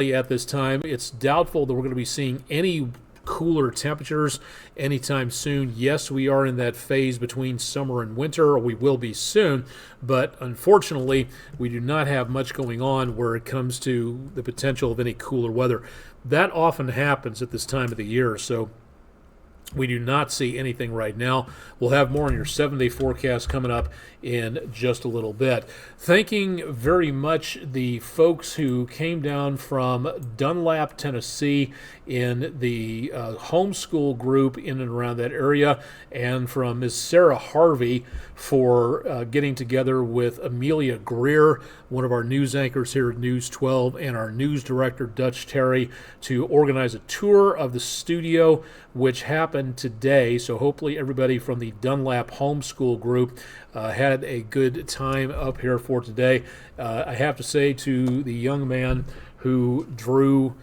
At this time, it's doubtful that we're going to be seeing any cooler temperatures anytime soon. Yes, we are in that phase between summer and winter, or we will be soon, but unfortunately, we do not have much going on where it comes to the potential of any cooler weather. That often happens at this time of the year, so we do not see anything right now. We'll have more on your 7-day forecast coming up in just a little bit. Thanking very much the folks who came down from Dunlap, Tennessee in the homeschool group in and around that area, and from Ms. Sarah Harvey for getting together with Amelia Greer, one of our news anchors here at News 12, and our news director, Dutch Terry, to organize a tour of the studio, which happened today. So hopefully everybody from the Dunlap homeschool group had a good time up here for today. I have to say to the young man who drew,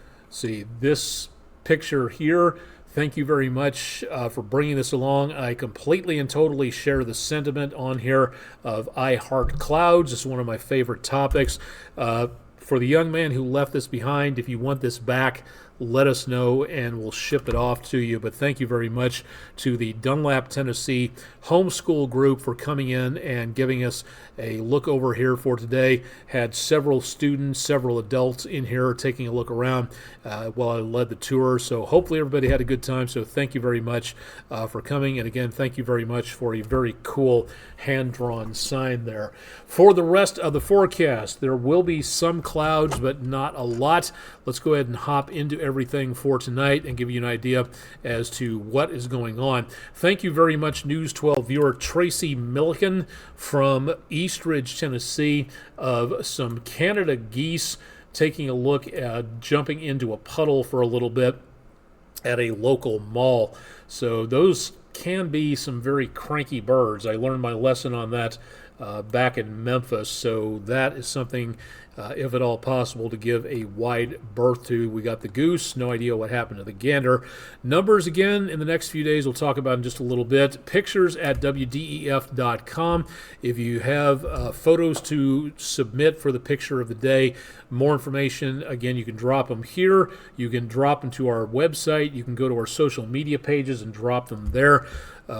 this picture here, thank you very much for bringing this along. I completely and totally share the sentiment on here of I Heart Clouds. It's one of my favorite topics. For the young man who left this behind, if you want this back, let us know and we'll ship it off to you. But thank you very much to the Dunlap, Tennessee homeschool group for coming in and giving us a look over here for today. Had several students, several adults in here taking a look around while I led the tour. So hopefully everybody had a good time. So thank you very much for coming. And again, thank you very much for a very cool hand-drawn sign there. For the rest of the forecast, there will be some clouds, but not a lot. Let's go ahead and hop into everything for tonight and give you an idea as to what is going on. Thank you very much, News 12 viewer Tracy Milliken from Eastridge, Tennessee, of some Canada geese taking a look at jumping into a puddle for a little bit at a local mall. So those can be some very cranky birds. I learned my lesson on that back in Memphis, so that is something, if at all possible, to give a wide berth to. We got the goose, no idea what happened to the gander. Numbers, again, in the next few days we'll talk about in just a little bit. Pictures at WDEF.com. If you have photos to submit for the picture of the day, more information, again, you can drop them here. You can drop them to our website. You can go to our social media pages and drop them there.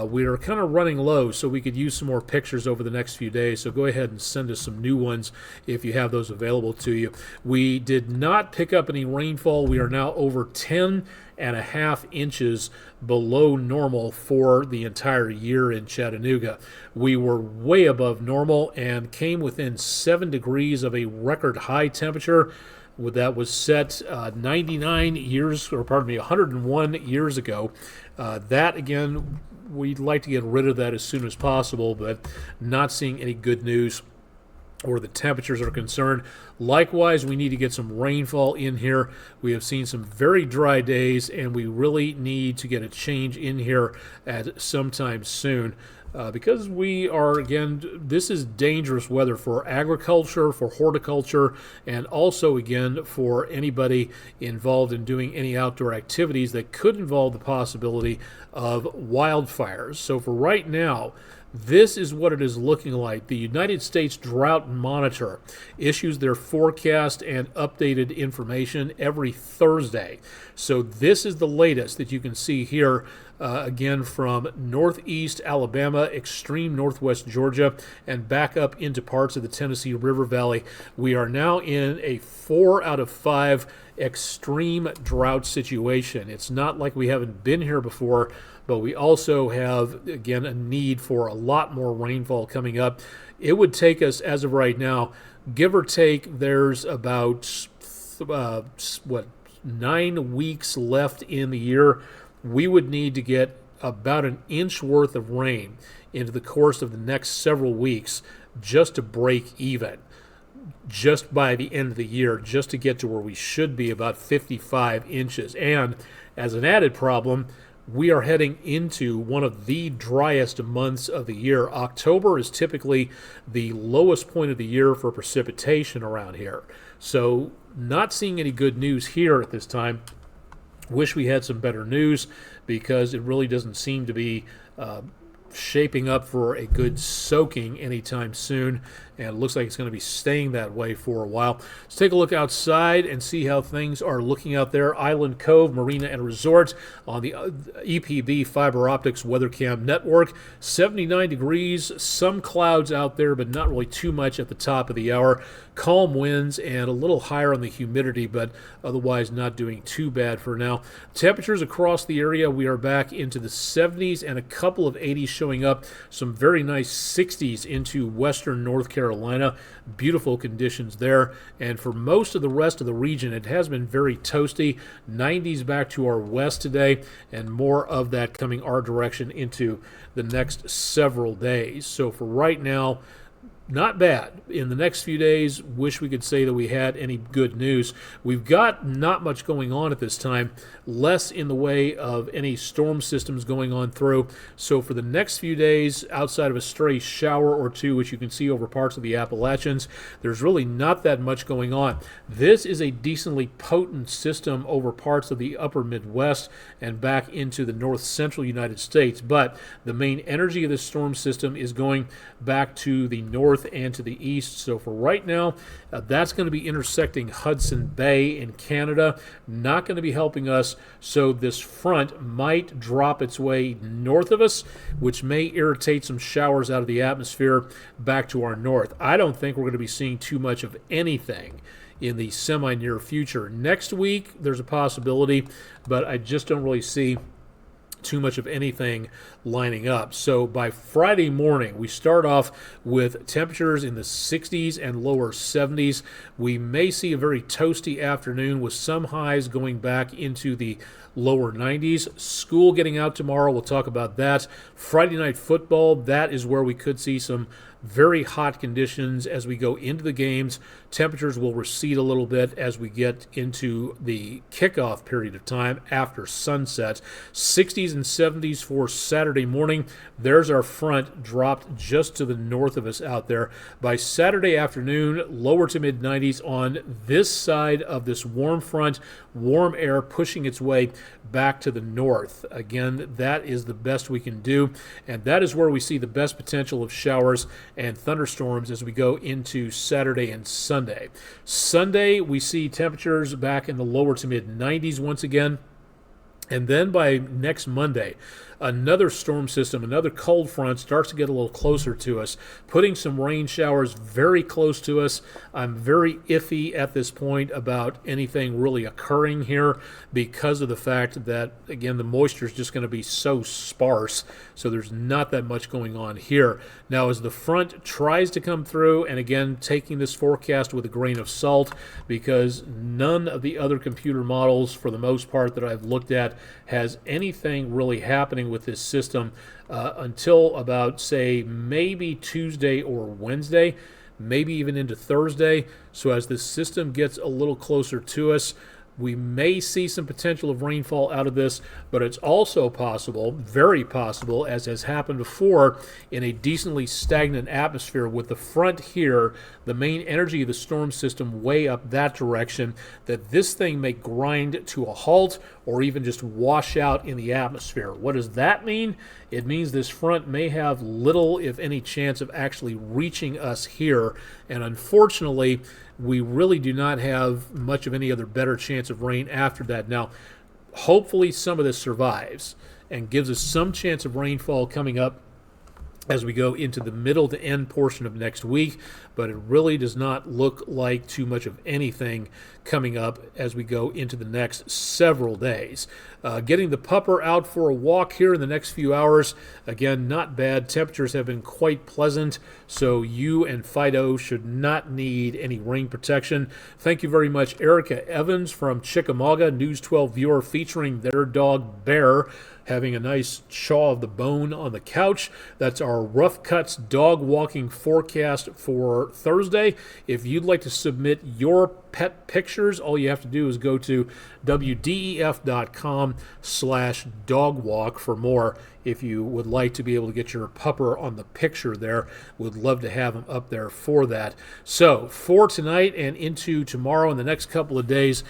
We are kind of running low, so we could use some more pictures over the next few days. So go ahead and send us some new ones if you have those available to you. We did not pick up any rainfall. We are now over 10.5 inches below normal for the entire year in Chattanooga. We were way above normal and came within 7 degrees of a record high temperature that was set 101 years ago. That, again, we'd like to get rid of that as soon as possible, but not seeing any good news where the temperatures are concerned. Likewise, we need to get some rainfall in here. We have seen some very dry days, and we really need to get a change in here at sometime soon. Because we are, again, this is dangerous weather for agriculture, for horticulture, and also, again, for anybody involved in doing any outdoor activities that could involve the possibility of wildfires. So for right now, this is what it is looking like. The United States Drought Monitor issues their forecast and updated information every Thursday. So this is the latest that you can see here, again, from northeast Alabama, extreme northwest Georgia, and back up into parts of the Tennessee River Valley. We are now in a 4 out of 5 extreme drought situation. It's not like we haven't been here before, but we also have, again, a need for a lot more rainfall coming up. It would take us, as of right now, give or take, there's about 9 weeks left in the year. We would need to get about an inch worth of rain into the course of the next several weeks just to break even, just by the end of the year, just to get to where we should be, about 55 inches. And as an added problem, we are heading into one of the driest months of the year. October is typically the lowest point of the year for precipitation around here. So not seeing any good news here at this time. Wish we had some better news, because it really doesn't seem to be shaping up for a good soaking anytime soon, and it looks like it's going to be staying that way for a while. Let's take a look outside and see how things are looking out there. Island Cove Marina and Resort on the EPB Fiber Optics WeatherCam network. 79 degrees, some clouds out there, but not really too much at the top of the hour. Calm winds and a little higher on the humidity, but otherwise not doing too bad for now. Temperatures across the area, we are back into the 70s and a couple of 80s showing up. Some very nice 60s into western North Carolina. Beautiful conditions there. And for most of the rest of the region, it has been very toasty. 90s back to our west today, and more of that coming our direction into the next several days. So for right now, not bad. In the next few days, wish we could say that we had any good news. We've got not much going on at this time, less in the way of any storm systems going on through. So for the next few days, outside of a stray shower or two, which you can see over parts of the Appalachians, there's really not that much going on. This is a decently potent system over parts of the upper Midwest and back into the north central United States. But the main energy of this storm system is going back to the north and to the east. So for right now, that's going to be intersecting Hudson Bay in Canada, not going to be helping us. So this front might drop its way north of us, which may irritate some showers out of the atmosphere back to our north. I don't think we're going to be seeing too much of anything in the semi-near future. Next week, there's a possibility, but I just don't really see too much of anything lining up. So by Friday morning, we start off with temperatures in the 60s and lower 70s. We may see a very toasty afternoon with some highs going back into the lower 90s. School getting out tomorrow, we'll talk about that. Friday night football, that is where we could see some very hot conditions as we go into the games. Temperatures will recede a little bit as we get into the kickoff period of time after sunset. 60s and 70s for Saturday morning. There's our front dropped just to the north of us out there. By Saturday afternoon, lower to mid 90s on this side of this warm front, warm air pushing its way back to the north. Again, that is the best we can do, and that is where we see the best potential of showers and thunderstorms as we go into Saturday and Sunday. Sunday, we see temperatures back in the lower to mid 90s once again. And then by next Monday, another storm system, another cold front starts to get a little closer to us, putting some rain showers very close to us. I'm very iffy at this point about anything really occurring here because of the fact that, again, the moisture is just going to be so sparse, so there's not that much going on here. Now, as the front tries to come through, and again, taking this forecast with a grain of salt, because none of the other computer models, for the most part, that I've looked at has anything really happening with this system until about, say, maybe Tuesday or Wednesday, maybe even into Thursday. So as this system gets a little closer to us, we may see some potential of rainfall out of this, but it's also possible, very possible, as has happened before, in a decently stagnant atmosphere with the front here, the main energy of the storm system way up that direction, that this thing may grind to a halt or even just wash out in the atmosphere. What does that mean? It means this front may have little, if any, chance of actually reaching us here, and unfortunately, we really do not have much of any other better chance of rain after that. Now, hopefully some of this survives and gives us some chance of rainfall coming up as we go into the middle to end portion of next week, but it really does not look like too much of anything coming up as we go into the next several days. Getting the pupper out for a walk here in the next few hours. Again, not bad. Temperatures have been quite pleasant, so you and Fido should not need any rain protection. Thank you very much, Erica Evans from Chickamauga, News 12 viewer, featuring their dog Bear having a nice chaw of the bone on the couch. That's our Rough Cuts dog walking forecast for Thursday. If you'd like to submit your pet pictures, all you have to do is go to wdef.com/dogwalk for more. If you would like to be able to get your pupper on the picture there, would love to have them up there for that. So for tonight and into tomorrow and the next couple of days,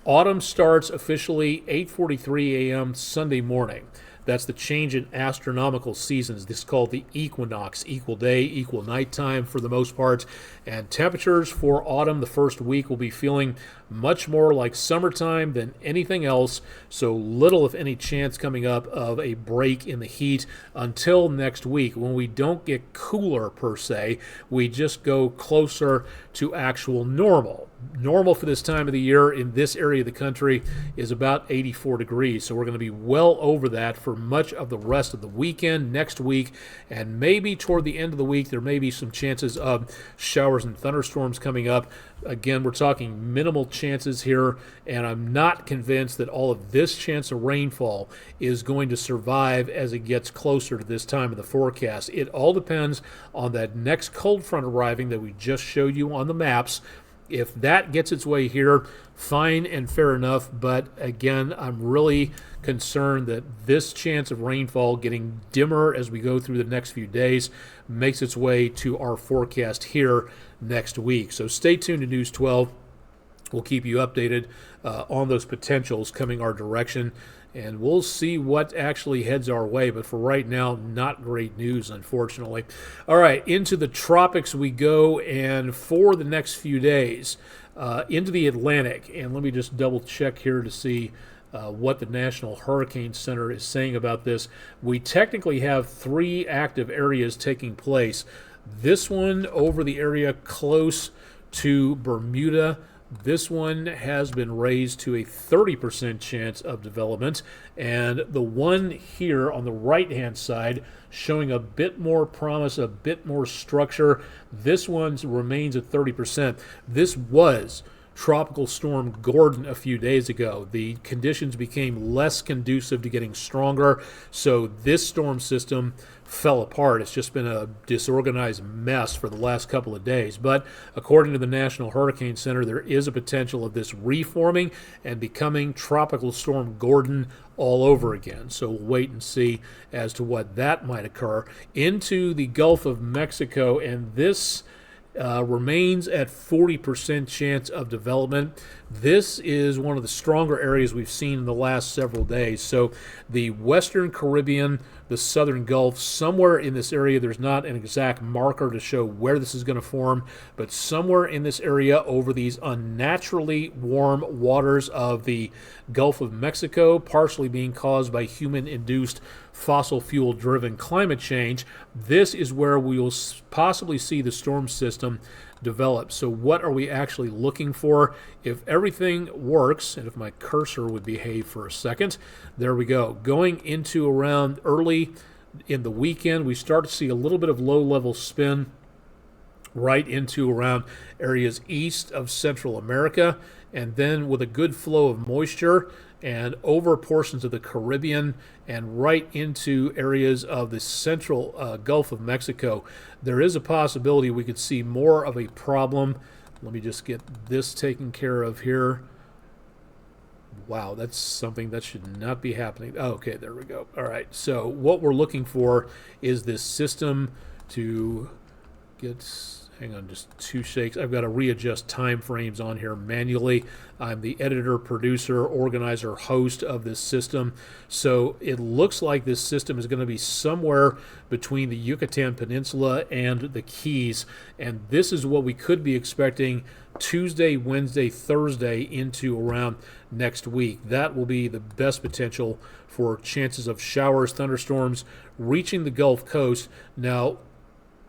autumn starts officially 8:43 a.m. Sunday morning. That's the change in astronomical seasons. This is called the equinox, equal day, equal nighttime for the most part. And temperatures for autumn, the first week, will be feeling much more like summertime than anything else. So little, if any, chance coming up of a break in the heat until next week, when we don't get cooler per se. We just go closer to actual normal. Normal for this time of the year in this area of the country is about 84 degrees. So we're going to be well over that for much of the rest of the weekend, next week, and maybe toward the end of the week there may be some chances of showers and thunderstorms coming up. Again, we're talking minimal chances here, and I'm not convinced that all of this chance of rainfall is going to survive as it gets closer to this time of the forecast. It all depends on that next cold front arriving that we just showed you on the maps. If that gets its way here, fine and fair enough. But again, I'm really concerned that this chance of rainfall getting dimmer as we go through the next few days makes its way to our forecast here next week. So stay tuned to News 12. We'll keep you updated on those potentials coming our direction, and we'll see what actually heads our way. But for right now, not great news, unfortunately. All right, into the tropics we go, and for the next few days, into the Atlantic. And let me just double check here to see what the National Hurricane Center is saying about this. We technically have 3 active areas taking place. This one over the area close to Bermuda. This one has been raised to a 30% chance of development, and the one here on the right-hand side showing a bit more promise, a bit more structure. This one remains at 30%. This was Tropical Storm Gordon a few days ago. The conditions became less conducive to getting stronger, so this storm system fell apart. It's just been a disorganized mess for the last couple of days. But according to the National Hurricane Center, there is a potential of this reforming and becoming Tropical Storm Gordon all over again. So we'll wait and see as to what that might occur. Into the Gulf of Mexico, and this remains at 40% chance of development. This is one of the stronger areas we've seen in the last several days. So the Western Caribbean, the Southern Gulf, somewhere in this area, there's not an exact marker to show where this is going to form, but somewhere in this area over these unnaturally warm waters of the Gulf of Mexico, partially being caused by human-induced fossil fuel-driven climate change, this is where we will possibly see the storm system develop. So what are we actually looking for? If everything works, and if my cursor would behave for a second, there we go. Going into around early in the weekend, we start to see a little bit of low-level spin right into around areas east of Central America, and then with a good flow of moisture and over portions of the Caribbean and right into areas of the central Gulf of Mexico, there is a possibility we could see more of a problem. Let me just get this taken care of here. Wow, that's something that should not be happening. Oh, okay, there we go. All right, so what we're looking for is this system to get... Hang on just 2 shakes. I've got to readjust time frames on here manually. I'm the editor, producer, organizer, host of this system. So it looks like this system is going to be somewhere between the Yucatan Peninsula and the Keys. And this is what we could be expecting Tuesday, Wednesday, Thursday into around next week. That will be the best potential for chances of showers, thunderstorms reaching the Gulf Coast. Now,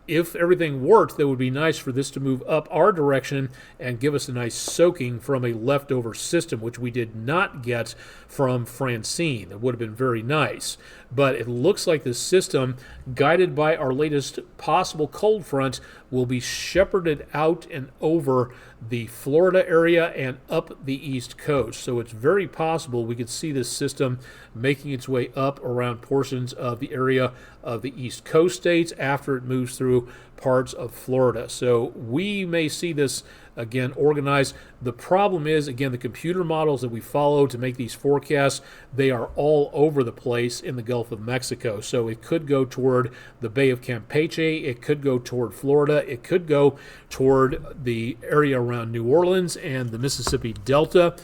if everything worked, that would be nice for this to move up our direction and give us a nice soaking from a leftover system, which we did not get from Francine. That would have been very nice. But it looks like this system, guided by our latest possible cold front, will be shepherded out and over the Florida area and up the East Coast. So it's very possible we could see this system making its way up around portions of the area of the East Coast states after it moves through parts of Florida. So we may see this again organized. The problem is, again, the computer models that we follow to make these forecasts, they are all over the place in the Gulf of Mexico. So it could go toward the Bay of Campeche, it could go toward Florida, it could go toward the area around New Orleans and the Mississippi Delta.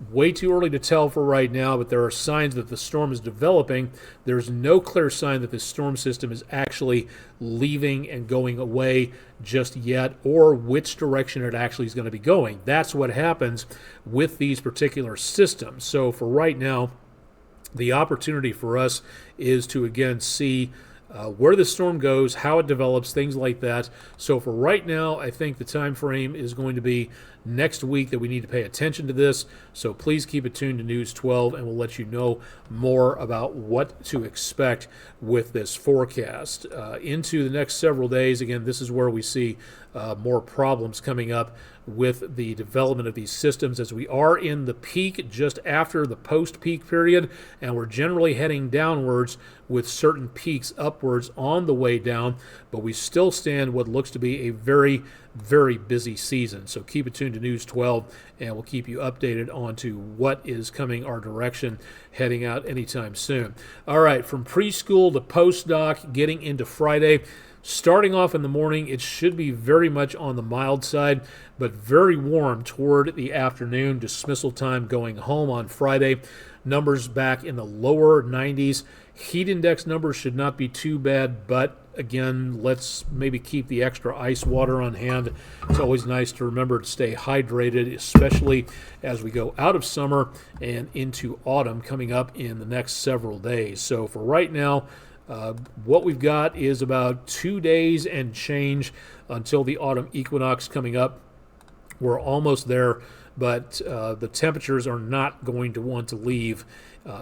Way too early to tell for right now, but there are signs that the storm is developing. There's no clear sign that this storm system is actually leaving and going away just yet, or which direction it actually is going to be going. That's what happens with these particular systems. So for right now, the opportunity for us is to again see where the storm goes, how it develops, things like that. So for right now, I think the time frame is going to be next week that we need to pay attention to this. So please keep it tuned to News 12, and we'll let you know more about what to expect with this forecast. Into the next several days, again, this is where we see more problems coming up with the development of these systems, as we are in the peak just after the post-peak period, and we're generally heading downwards with certain peaks upwards on the way down, but we still stand what looks to be a very, very busy season. So keep it tuned to News 12, and we'll keep you updated on to what is coming our direction heading out anytime soon. All right, from preschool to postdoc, getting into Friday. Starting off in the morning, it should be very much on the mild side, but very warm toward the afternoon. Dismissal time going home on Friday. Numbers back in the lower 90s. Heat index numbers should not be too bad, but again, let's maybe keep the extra ice water on hand. It's always nice to remember to stay hydrated, especially as we go out of summer and into autumn coming up in the next several days. So for right now, what we've got is about 2 days and change until the autumn equinox coming up. We're almost there, but the temperatures are not going to want to leave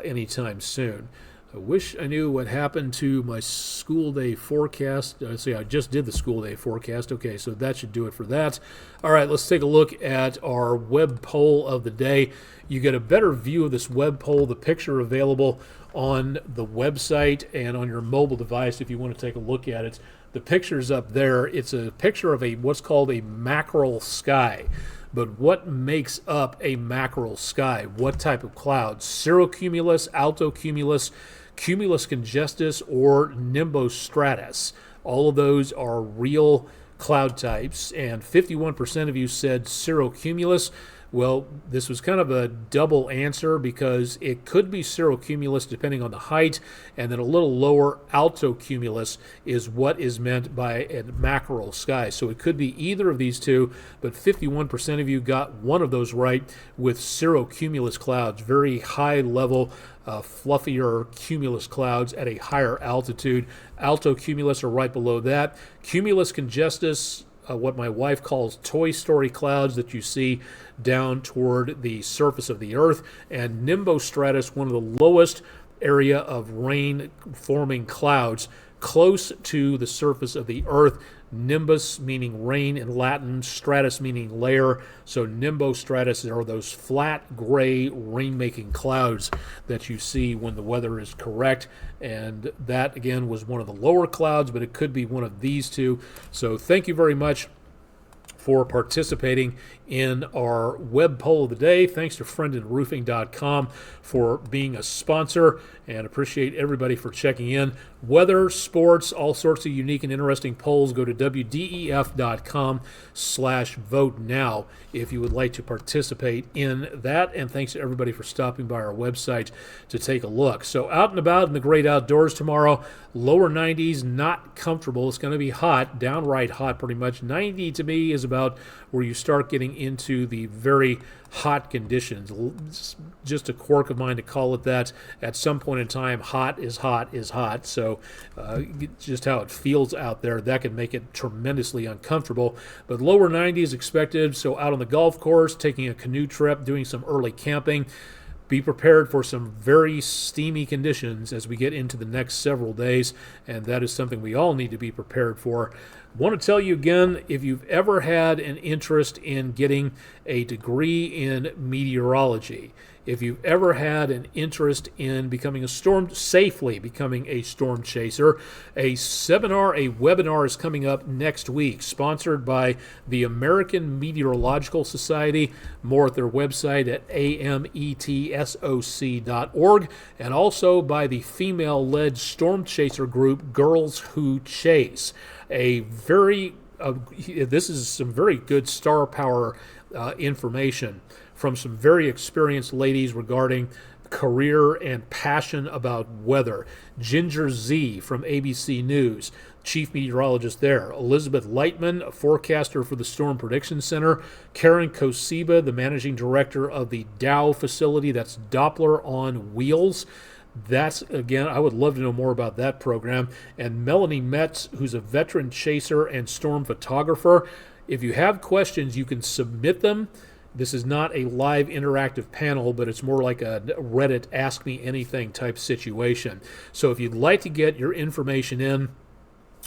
anytime soon. I wish I knew what happened to my school day forecast. See, I just did the school day forecast. Okay, so that should do it for that. All right, let's take a look at our web poll of the day. You get a better view of this web poll, the picture available on the website and on your mobile device if you want to take a look at it. The picture's up there. It's a picture of what's called a mackerel sky. But what makes up a mackerel sky? What type of clouds? Cirrocumulus, altocumulus, cumulus congestus, or nimbostratus. All of those are real cloud types, and 51% of you said cirrocumulus. Well, this was kind of a double answer because it could be cirrocumulus depending on the height, and then a little lower altocumulus is what is meant by a mackerel sky. So it could be either of these two, but 51% of you got one of those right with cirrocumulus clouds, very high level, fluffier cumulus clouds at a higher altitude. Altocumulus are right below that. Cumulus congestus, what my wife calls Toy Story clouds that you see down toward the surface of the Earth, and nimbostratus, one of the lowest area of rain-forming clouds close to the surface of the Earth. Nimbus meaning rain in Latin, stratus meaning layer. So nimbostratus are those flat gray rain-making clouds that you see when the weather is correct. And that, again, was one of the lower clouds, but it could be one of these two. So thank you very much for participating in our web poll of the day. Thanks to friendinroofing.com for being a sponsor, and appreciate everybody for checking in. Weather, sports, all sorts of unique and interesting polls. Go to wdef.com/vote now if you would like to participate in that. And thanks to everybody for stopping by our website to take a look. So out and about in the great outdoors tomorrow, lower 90s, not comfortable. It's going to be hot, downright hot pretty much. 90 to me is about where you start getting into the very hot conditions. It's just a quirk of mine to call it that. At some point in time, hot is hot is hot. So just how it feels out there, that can make it tremendously uncomfortable. But lower 90s expected. So out on the golf course, taking a canoe trip, doing some early camping. Be prepared for some very steamy conditions as we get into the next several days, and that is something we all need to be prepared for. Want to tell you again, if you've ever had an interest in getting a degree in meteorology, if you've ever had an interest in safely becoming a storm chaser, a webinar is coming up next week, sponsored by the American Meteorological Society. More at their website at ametsoc.org, and also by the female-led storm chaser group Girls Who Chase. This is some very good star power information from some very experienced ladies regarding career and passion about weather. Ginger Z from ABC News, chief meteorologist there. Elizabeth Lightman, a forecaster for the Storm Prediction Center. Karen Kosiba, the managing director of the Dow facility, that's Doppler on Wheels. That's, again, I would love to know more about that program. And Melanie Metz, who's a veteran chaser and storm photographer. If you have questions, you can submit them. This is not a live interactive panel, but it's more like a Reddit Ask Me Anything type situation. So if you'd like to get your information in,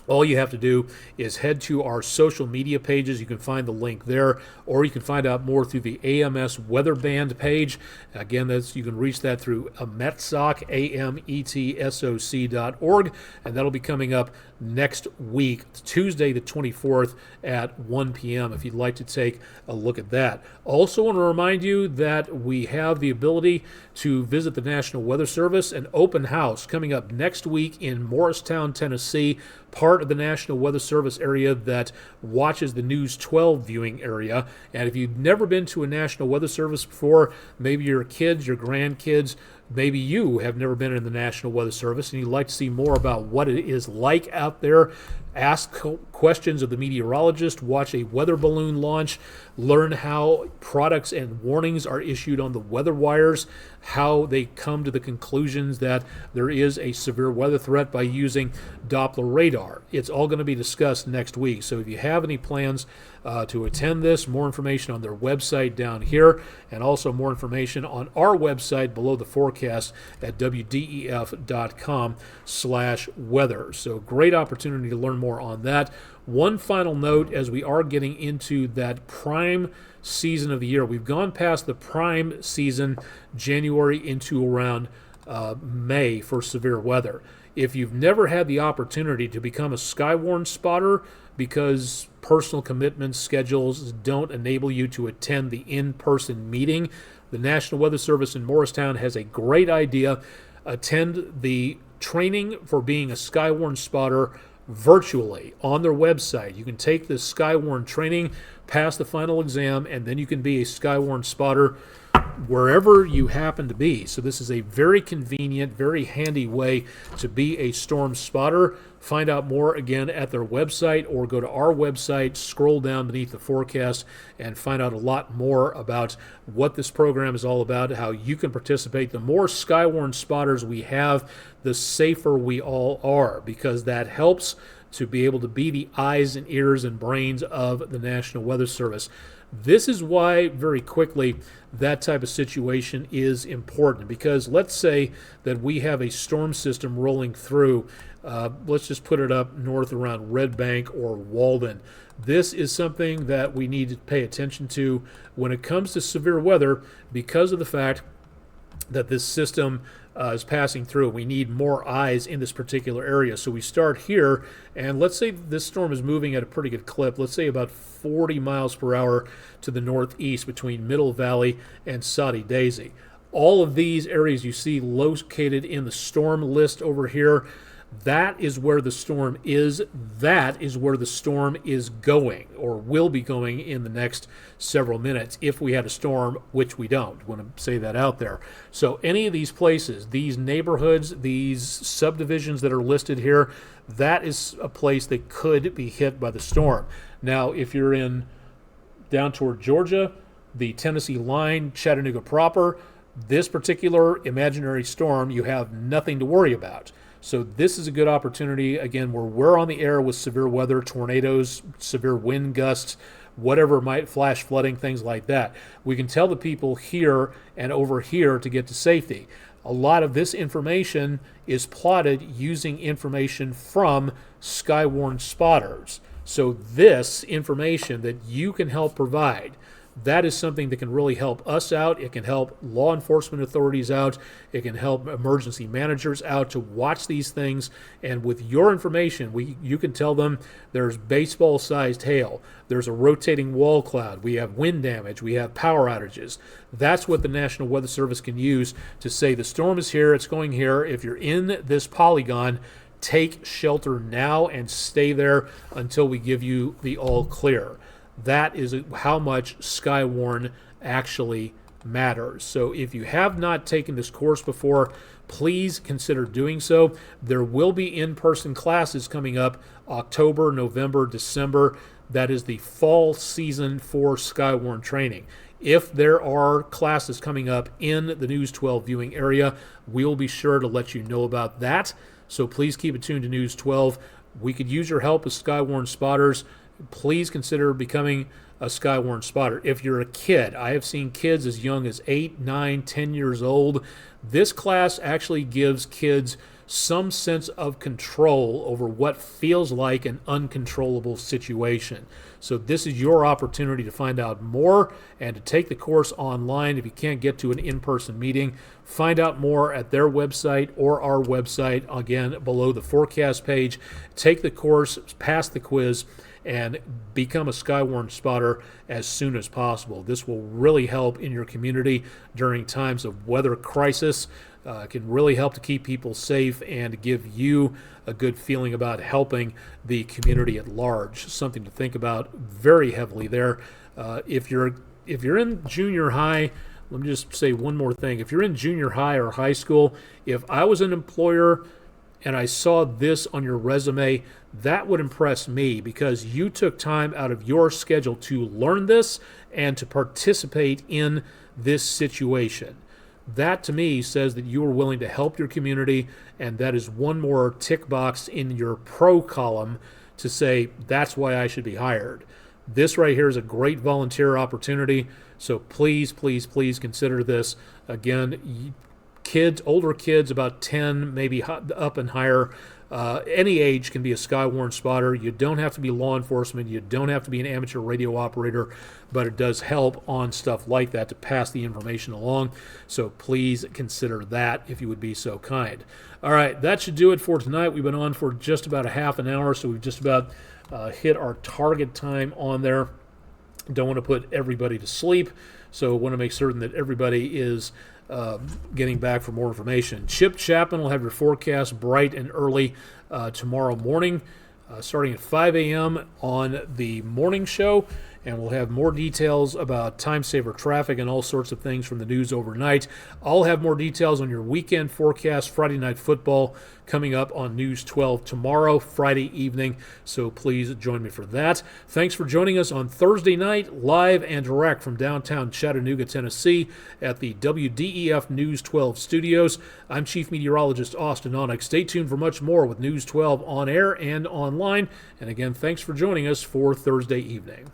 all you have to do is head to our social media pages. You can find the link there, or you can find out more through the AMS Weather Band page. Again, you can reach that through ametsoc, ametsoc.org, and that'll be coming up next week, Tuesday the 24th at 1 p.m. if you'd like to take a look at that. Also want to remind you that we have the ability to visit the National Weather Service, an open house coming up next week in Morristown, Tennessee, part of the National Weather Service area that watches the News 12 viewing area. And if you've never been to a National Weather Service before, maybe your kids, your grandkids, maybe you have never been in the National Weather Service and you'd like to see more about what it is like out there, ask questions of the meteorologist, watch a weather balloon launch, learn how products and warnings are issued on the weather wires, how they come to the conclusions that there is a severe weather threat by using Doppler radar. It's all going to be discussed next week. So if you have any plans to attend this, more information on their website down here, and also more information on our website below the forecast at wdef.com/weather. So great opportunity to learn more on that. One final note, as we are getting into that prime season of the year, we've gone past the prime season, January into around May for severe weather. If you've never had the opportunity to become a Skywarn spotter because personal commitments, schedules don't enable you to attend the in-person meeting, the National Weather Service in Morristown has a great idea. Attend the training for being a Skywarn spotter virtually on their website. You can take the Skywarn training, pass the final exam, and then you can be a Skywarn spotter wherever you happen to be. So this is a very convenient, very handy way to be a storm spotter. Find out more again at their website, or go to our website, scroll down beneath the forecast, and find out a lot more about what this program is all about, how you can participate. The more Skywarn spotters we have, the safer we all are, because that helps to be able to be the eyes and ears and brains of the National Weather Service. This is why, very quickly, that type of situation is important, because let's say that we have a storm system rolling through, let's just put it up north around Red Bank or Walden. This is something that we need to pay attention to when it comes to severe weather, because of the fact that this system is passing through. We need more eyes in this particular area. So we start here, and let's say this storm is moving at a pretty good clip, let's say about 40 miles per hour to the northeast between Middle Valley and Soddy Daisy. All of these areas you see located in the storm list over here, that is where the storm is. That is where the storm is going, or will be going in the next several minutes if we had a storm, which we don't. I want to say that out there. So any of these places, these neighborhoods, these subdivisions that are listed here, that is a place that could be hit by the storm. Now, if you're in down toward Georgia, the Tennessee line, Chattanooga proper, this particular imaginary storm, you have nothing to worry about. So this is a good opportunity, again, where we're on the air with severe weather, tornadoes, severe wind gusts, whatever might, flash flooding, things like that. We can tell the people here and over here to get to safety. A lot of this information is plotted using information from Skywarn spotters. So this information that you can help provide, that is something that can really help us out. It can help law enforcement authorities out. It can help emergency managers out to watch these things. And with your information, you can tell them there's baseball-sized hail. There's a rotating wall cloud. We have wind damage. We have power outages. That's what the National Weather Service can use to say the storm is here. It's going here. If you're in this polygon, take shelter now and stay there until we give you the all clear. That is how much Skywarn actually matters. So if you have not taken this course before, please consider doing so. There will be in-person classes coming up October, November, December. That is the fall season for Skywarn training. If there are classes coming up in the News 12 viewing area, we'll be sure to let you know about that. So please keep it tuned to News 12. We could use your help as Skywarn spotters. Please consider becoming a Skywarn spotter. If you're a kid, I have seen kids as young as 8, 9, 10 years old. This class actually gives kids some sense of control over what feels like an uncontrollable situation. So this is your opportunity to find out more and to take the course online. If you can't get to an in-person meeting, find out more at their website or our website, again, below the forecast page. Take the course, pass the quiz, and become a Skywarn spotter as soon as possible. This will really help in your community during times of weather crisis. Can really help to keep people safe and give you a good feeling about helping the community at large. Something to think about very heavily there. If you're in junior high, let me just say one more thing. If you're in junior high or high school, if I was an employer and I saw this on your resume, that would impress me because you took time out of your schedule to learn this and to participate in this situation. That to me says that you are willing to help your community, and that is one more tick box in your pro column to say that's why I should be hired. This right here is a great volunteer opportunity, so please, please, please consider this. Again, kids, older kids, about 10, maybe up and higher, any age can be a Skywarn spotter. You don't have to be law enforcement. You don't have to be an amateur radio operator, but it does help on stuff like that to pass the information along. So please consider that if you would be so kind. All right, that should do it for tonight. We've been on for just about a half an hour, so we've just about hit our target time on there. Don't want to put everybody to sleep, so want to make certain that everybody is getting back for more information. Chip Chapman will have your forecast bright and early tomorrow morning, starting at 5 a.m. on the morning show, and we'll have more details about time saver traffic and all sorts of things from the news overnight. I'll have more details on your weekend forecast, Friday Night Football, coming up on News 12 tomorrow, Friday evening, so please join me for that. Thanks for joining us on Thursday night, live and direct from downtown Chattanooga, Tennessee, at the WDEF News 12 studios. I'm Chief Meteorologist Austin Onyx. Stay tuned for much more with News 12 on air and online. And again, thanks for joining us for Thursday evening.